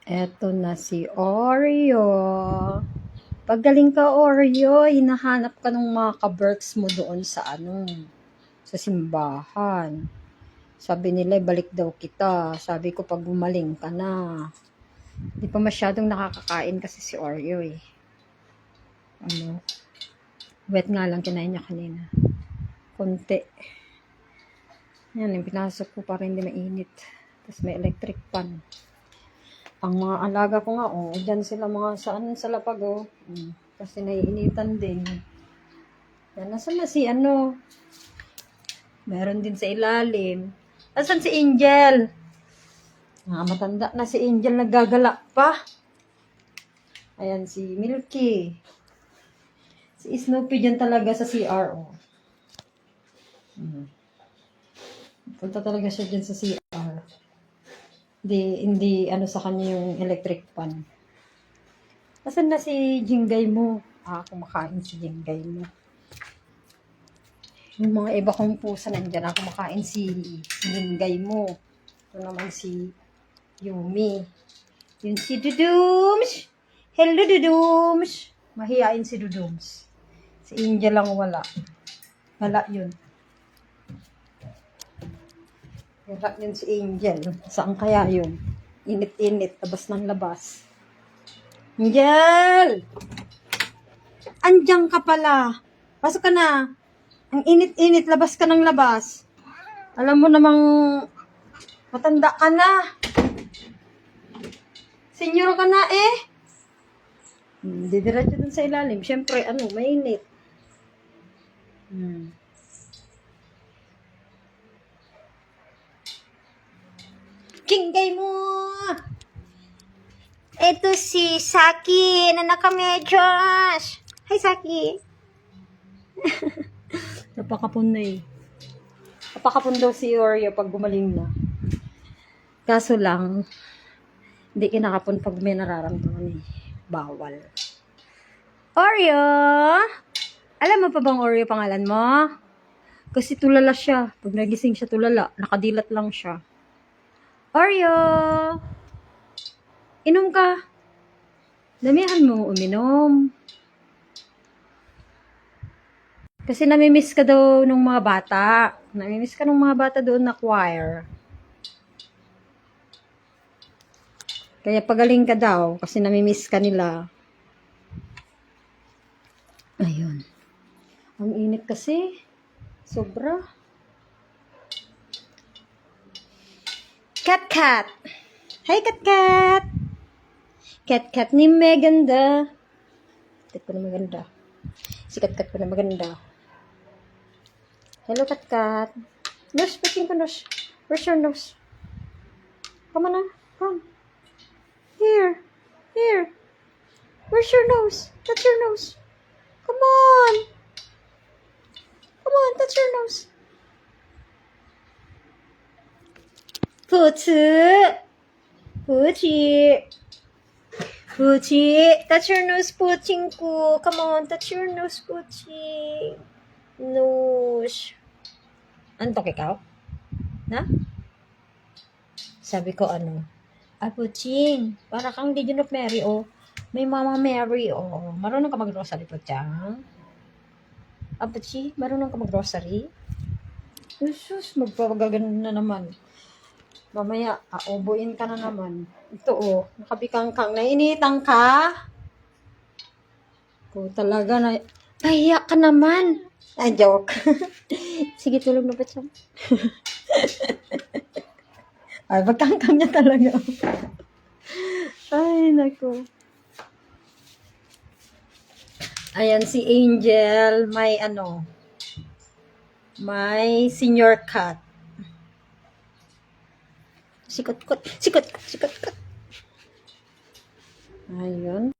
Eto na si Oreo. Paggaling ka, Oreo, hinahanap ka ng mga ka-berks mo doon sa sa simbahan. Sabi nila, balik daw kita. Sabi ko, pag gumaling ka na. Di pa masyadong nakakakain kasi si Oreo eh. Wet nga lang kinain niya kanina. Konti. Yan, yung pinasok ko para hindi mainit. Tapos may electric fan. Ang mga alaga ko nga, dyan sila mga sa lapag, kasi naiinitan din. Yan, nasan na si meron din sa ilalim. Nasan si Angel? Matanda na si Angel, naggagala pa. Ayan, si Milky. Si Snoopy dyan talaga sa CRO. Punta talaga siya dyan sa CR. Hindi sa kanya yung electric fan. Nasaan na si Jinggay mo? Kumakain si Jinggay mo. Yung mga iba kong pusa nandyan, kumakain si Jinggay mo. Ito naman si Yumi. Yun si Dudums. Hello, Dudums. Mahihain si Dudums. Si Angel lang wala. Wala yun. Wala yun si Angel. Saan kaya yun? Init-init. Labas ng labas. Angel! Andiyan ka pala. Pasok ka na. Ang init-init. Labas ka ng labas. Alam mo namang matanda ka na. Senyor ka na eh. Didiretso dun sa ilalim. Siyempre, mainit. Jinggay mo! Ito si Saki na nakamedyas. Hi, Saki. Napakapon na eh. Napakapon daw si Oreo pag gumaling na. Kaso lang, hindi kinakapon pag may nararamdaman eh. Bawal. Oreo! Alam mo pa bang Oreo pangalan mo? Kasi tulala siya. Pag nagising siya tulala, nakadilat lang siya. Oreo! Inom ka. Damihan mo uminom. Kasi namimiss ka daw ng mga bata. Namimiss ka ng mga bata doon na choir. Kaya pagaling ka daw kasi namimiss ka nila. Ayun. Ang init kasi. Sobra. Kat-kat. Hi, kat-kat. Kat-kat ni maganda. Kat ko na maganda. Si kat-kat ko na maganda. Hello, kat-kat. Nose, pating ko nose. Where's your nose? Come on na. Come. Here. Here. Where's your nose? Touch your nose. Come on. Come on, touch your nose. Puchi. Puchi. Puchi. Touch your nose, Puching ko. Come on, touch your nose, Puchi. Nose. Antok ikaw? Na? Sabi ko Puching, para kang Legion of Mary, May Mama Mary, Marunong ka mag-grocery, Puchang? Puchi, marunong ka mag-grocery? Jesus, magpapagagano na naman. Mamaya, ubuin ka na naman. Ito, nakabikang-kang. Nainitan ka? Talaga na. Pahiya ka naman. Joke. Sige, tulog na ba siya? Magkangkang niya talaga. Ay, naku. Ayan, si Angel, may senior cat. Sikot-kot. Ayun.